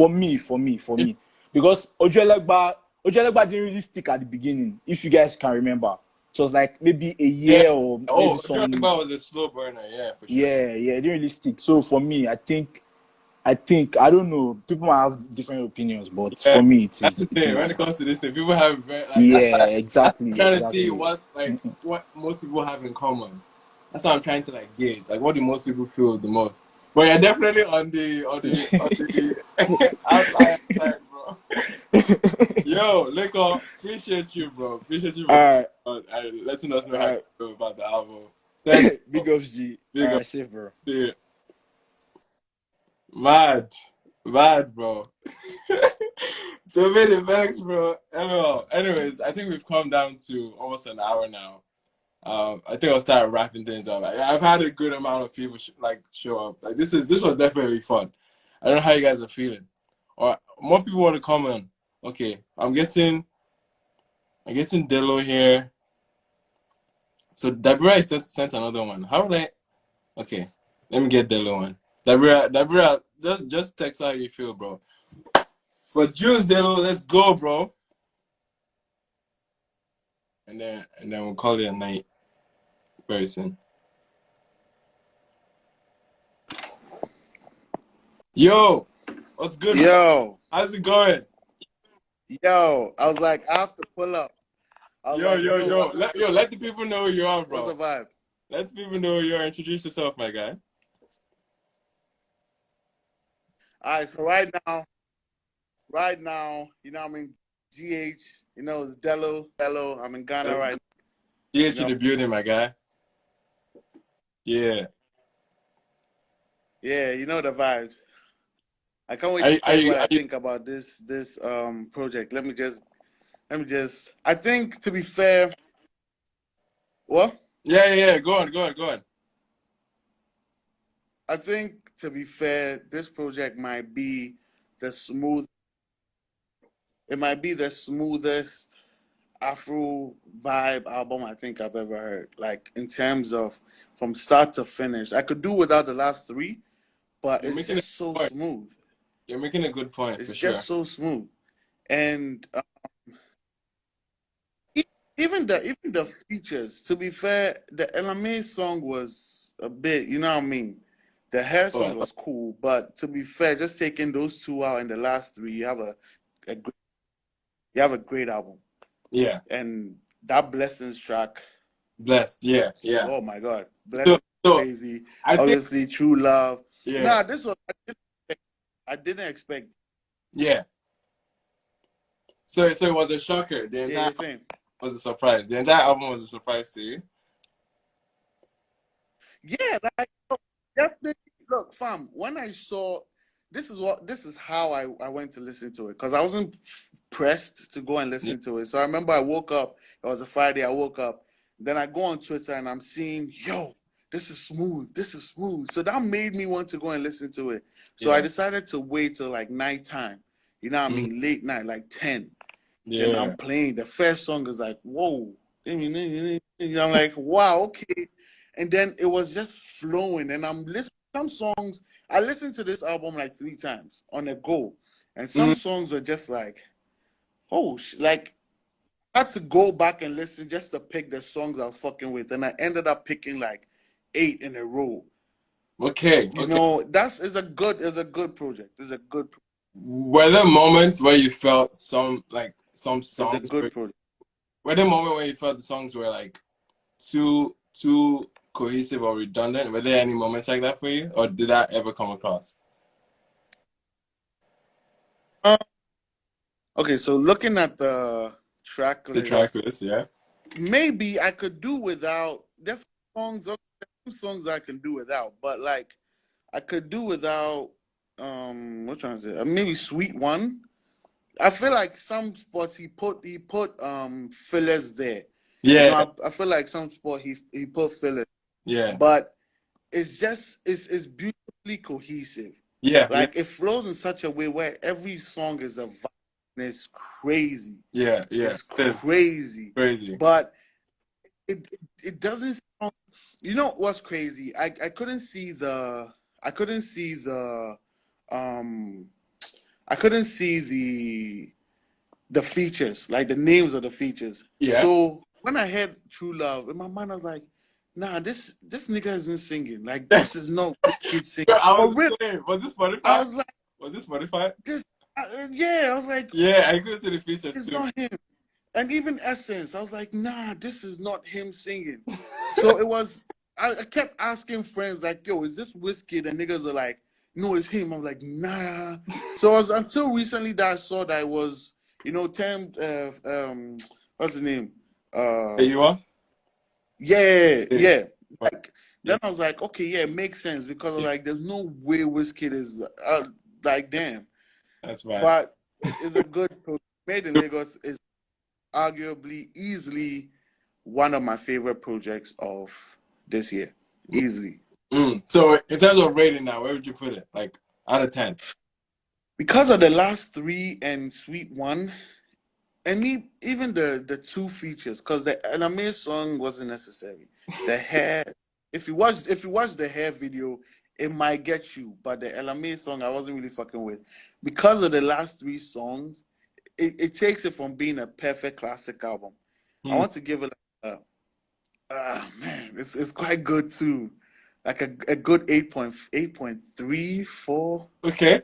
For me. Because Ojolegba didn't really stick at the beginning, if you guys can remember. It was like maybe a year or maybe some. Ojolegba was a slow burner, for sure. Yeah, it didn't really stick. So for me, I think I don't know. People might have different opinions, but for me, it is. When it comes to this thing, people have exactly. I'm trying to see what most people have in common. That's what I'm trying to gauge. Like, what do most people feel the most? But you're definitely on the outlier side, bro. Yo, Leko, appreciate you, bro. Appreciate you for letting us know how you feel about the album. Big ups, G. Big ups, safe, bro. Yeah. Mad, bro. So many thanks, bro. Anyways, I think we've come down to almost an hour now. I think I'll start wrapping things up. I've had a good amount of people show up. This was definitely fun. I don't know how you guys are feeling. Or more people want to comment. Okay, I'm getting Delo here. So Dabira is sent another one. How would I? Okay, let me get Delo one. Dabira, just text how you feel, bro. For Juice, Delo, let's go, bro. And then we'll call it a night. very soon. Yo, what's good, bro? Yo, How's it going? I was like, I have to pull up. I was like, yo, Let the people know who you are, what's the bro. vibe? Let the people know who you are. Introduce yourself, my guy. All right, so right now, I'm in GH, it's Delo. I'm in Ghana Let's right go. now, GH in the building, my guy. Yeah. Yeah, you know the vibes. I can't wait Are, to are tell you you, what are I you, think about this project. Let me just I think to be fair, what? yeah. Go on. I think to be fair, this project might be the smooth it might be the smoothest Afro vibe album I think I've ever heard. Like in terms of from start to finish. I could do without the last three, but You're it's making a just so good point. smooth. You're making a good point It's for just sure. so smooth. And e- even the features, to be fair, the LMA song was a bit, you know what I mean? The hair Oh, song was cool, but to be fair, just taking those two out in the last three, a great, you have a great album. yeah. And that blessings track, Blessed. Yeah. oh my God, So, blessings so crazy. I think, Obviously, true love. yeah, Nah, this was I didn't expect. yeah. So it was a shocker. The Yeah, entire you're saying. was a surprise. The entire album was a surprise to you. Yeah, like definitely. Look, fam. When I saw this is how I went to listen to it because I wasn't pressed to go and Yeah. listen to it. So I remember I woke up. It was a Friday. I woke up. Then I go on Twitter and I'm seeing, yo, this is smooth. This is smooth. So that made me want to go and listen to it. So I Yeah. decided to wait till like nighttime. You know what I Mhm. mean? Late night, like 10. Then I'm Yeah. playing. The first song is like, whoa. I'm like, wow, okay. And then it was just flowing. And I'm listening some songs. I listened to this album like 3 times on a go. And some Mhm. songs were just like, like I had to go back and listen just to pick the songs I was fucking with. And I ended up picking like 8 in a row. Okay. That's is a good project. Were there moments where you felt some It's a songs good project. were there moments where you felt the songs were like too cohesive or redundant? Were there any moments like that for you? Or did that ever come across? Okay, so looking at the track The track list, list, yeah? maybe I could do without. There's some songs I can do without, but like I could do without. What trying to say? Maybe Sweet One. I feel like some spots he put fillers there. Yeah, I feel like some spot he put fillers, yeah, but it's beautifully cohesive. yeah, Like it flows in such a way where every song is a vibe. And it's crazy. yeah. It's It's crazy, crazy. but it doesn't sound. You know what's crazy? Um I couldn't see the features, like the names of the features. Yeah. So when I heard True Love, in my mind I was like, nah, this nigga isn't singing. Like this is not Wizkid singing. I For was real. the same. Was this I Spotify? was like, Was this Spotify? yeah, I was like, Yeah, I couldn't see the features it's too. not him. And even Essence, I was like, nah, this is not him singing. So it was, I kept asking friends, like, yo, is this Wizkid? And niggas are like, no, it's him. I'm like, nah. So it was until recently that I saw that it was, what's the name? Hey, you are? Yeah. Yeah. Right. Like, Yeah. then I was like, okay, yeah, it makes sense because I was Yeah. like, there's no way Wizkid is, like, damn. That's right. But it's a good, Made in Lagos is arguably easily one of my favorite projects of this year. Easily. So in terms of rating now, where would you put it? Like out of 10? Because of the last three and Sweet One, and even the two features, because the anime song wasn't necessary. The hair, if you watch the hair video, it might get you, but the anime song I wasn't really fucking with. Because of the last three songs, it takes it from being a perfect classic album. I Hmm. want to give it like Man, it's quite good too. Like a good 8.34. Okay,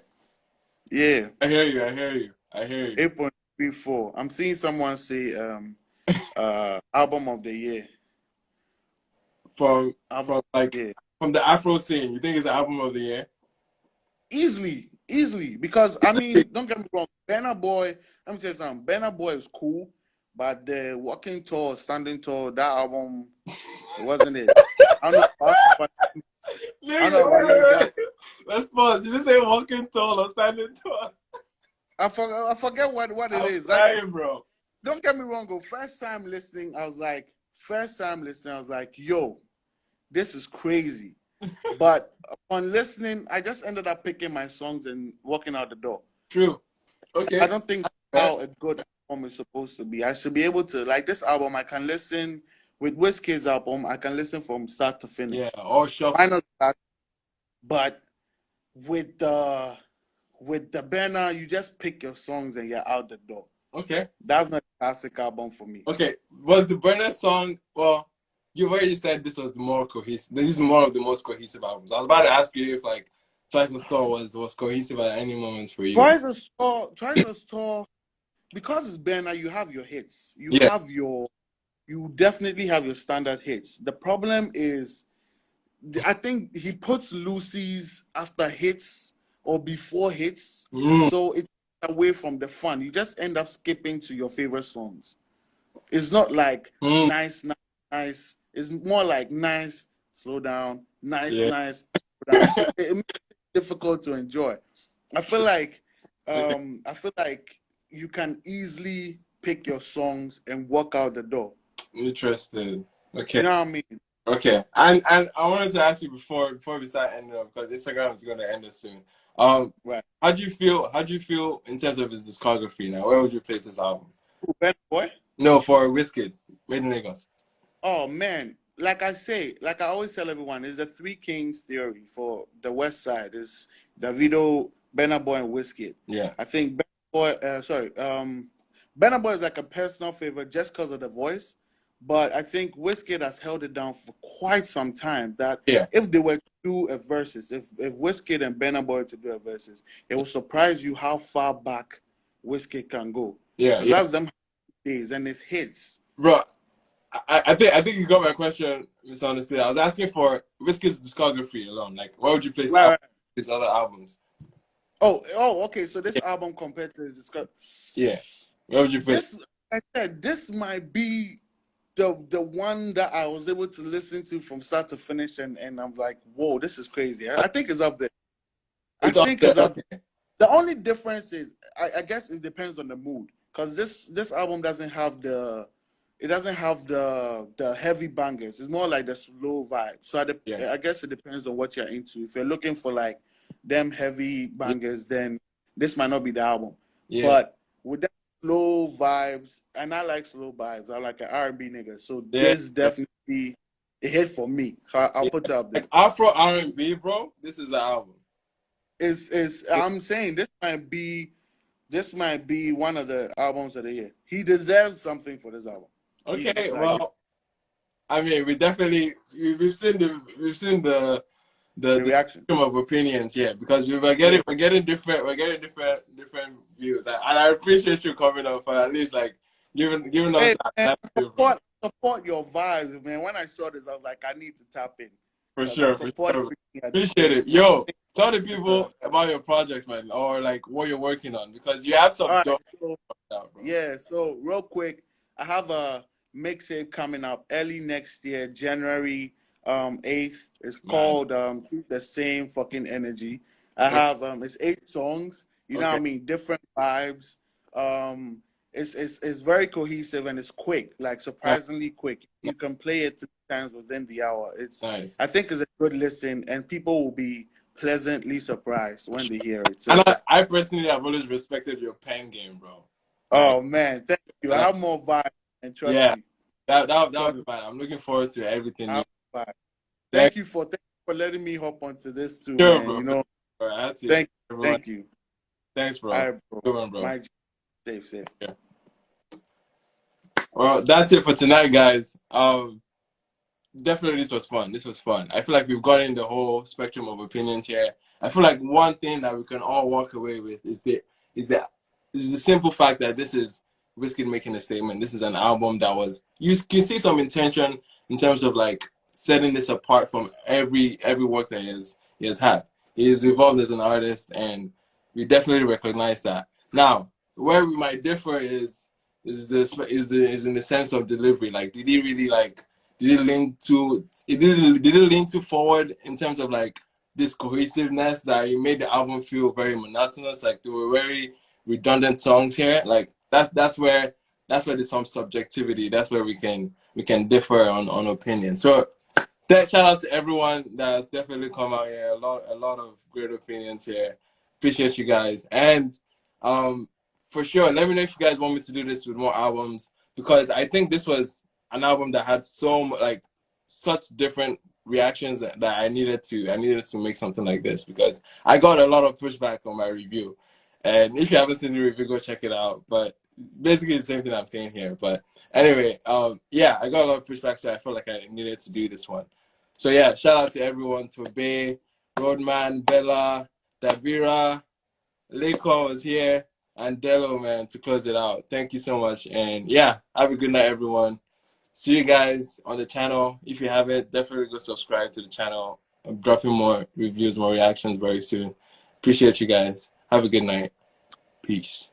Yeah, I hear you. I hear you. I hear you. 8.34. I'm seeing someone say album of the year. From Album from of like the year. from the Afro scene, you think it's the album of the year? Easily. Because I mean, don't get me wrong, Banner Boy, let me tell you something. Banner Boy is cool, but the Walking Tall, Standing Tall, that album, it wasn't it. I don't know about I don't know about you guys. Let's pause. You just say walking tall or standing tall. I forget what it I'm is. Like, crying, bro. don't get me wrong, go. First time listening, I was like, yo, this is crazy. But upon listening, I just ended up picking my songs and walking out the door. True. I Okay. don't think how a good album is supposed to be. I should be able to, like this album, I can listen with Wizkid's album, I can listen from start to finish. Yeah. Or shuffle. Final start, but with the banner, you just pick your songs and you're out the door. Okay. That's not a classic album for me. Okay. Was the Burner song? Well, you already said this was the more cohesive. This is more of the most cohesive albums. I was about to ask you if like Twice the Store was cohesive at any moments for you. Twice a Store, because it's banner, you have your hits. You definitely have your standard hits. The problem is, I think he puts Lucy's after hits or before hits, so it's away from the fun. You just end up skipping to your favorite songs. It's not like nice. It's more like nice, slow down, nice, slow down. So it makes it difficult to enjoy. I feel like you can easily pick your songs and walk out the door. Interesting. Okay. You know what I mean? Okay. And I wanted to ask you before we start ending up, because Instagram is gonna end it soon. Right. How do you feel in terms of his discography now? Where would you place this album? Ben Boy? No, for Wizkid, Made in Lagos. Oh man, like I always tell everyone, it's the three kings theory for the West Side. It's Davido, Burna Boy, and Wizkid. Yeah. I think Burna Boy is like a personal favorite just because of the voice, but I think Wizkid has held it down for quite some time. That if they were to do a versus, if Wizkid and Burna Boy to do a versus, it will surprise you how far back Wizkid can go. Yeah. That's them days and his hits. Bro, I think you got my question misunderstood. I was asking for Wizkid's discography alone. Like, where would you place his other albums? Oh, okay. So this album compared to his discography. Yeah. Where would you place? I said this might be the one that I was able to listen to from start to finish, and I'm like, whoa, this is crazy. I think it's up there. It's up there. The only difference is, I guess it depends on the mood, because this album doesn't have the heavy bangers. It's more like the slow vibe. So I guess it depends on what you're into. If you're looking for like them heavy bangers, then this might not be the album. Yeah. But with that slow vibes, and I like slow vibes. I like an R&B nigga. So this definitely a hit for me. So I'll put it up there. Like Afro R&B, bro. This is the album. I'm saying this might be one of the albums of the year. He deserves something for this album. Okay, well, I mean, we've seen the reaction of opinions here, because we're getting different views, and I appreciate you coming up for at least like giving us that support your vibes, man. When I saw this, I was like, I need to tap in. For sure. Appreciate it. Yo, tell the people about your projects, man, or like what you're working on, because you have some dope stuff now, bro. Yeah, so real quick, I have a mixtape coming up early next year, January 8th. It's called Keep the Same Fucking Energy. I have it's 8 songs, you know what I mean, different vibes. It's very cohesive and it's quick, like surprisingly quick. You can play it 3 times within the hour. It's nice. I think it's a good listen, and people will be pleasantly surprised when they hear it. So, and I personally have always respected your pen game, bro. Oh man, thank you. I have more vibe, and trust me. That'll be fine. I'm looking forward to everything. Thank you for letting me hop onto this too. Sure, man. bro. You know, thank you. Thanks, bro. All right, bro. Good one, bro. Safe. Yeah. Well, that's it for tonight, guys. definitely this was fun. This was fun. I feel like we've gotten the whole spectrum of opinions here. I feel like one thing that we can all walk away with is the is the simple fact that this is Wizkid making a statement. This is an album that was you can see some intention in terms of like setting this apart from every work that he has had. He has evolved as an artist, and we definitely recognize that. Now, where we might differ is in the sense of delivery. Like, did he really like? Did it lean too forward in terms of like this cohesiveness that it made the album feel very monotonous? Like there were very redundant songs here. Like that's where there's some subjectivity. That's where we can differ on opinion. So shout out to everyone that's definitely come out here. A lot of great opinions here. Appreciate you guys. And for sure, let me know if you guys want me to do this with more albums, because I think this was an album that had such different reactions that I needed to make something like this, because I got a lot of pushback on my review. And if you haven't seen the review, go check it out. But basically the same thing I'm saying here. But anyway, yeah, I got a lot of pushback, so I felt like I needed to do this one. So yeah, shout out to everyone, to Bay, Roadman, Bella, Davira, Lakon was here, and Delo, man, to close it out. Thank you so much. And yeah, have a good night, everyone. See you guys on the channel. If you haven't, definitely go subscribe to the channel. I'm dropping more reviews, more reactions very soon. Appreciate you guys. Have a good night. Peace.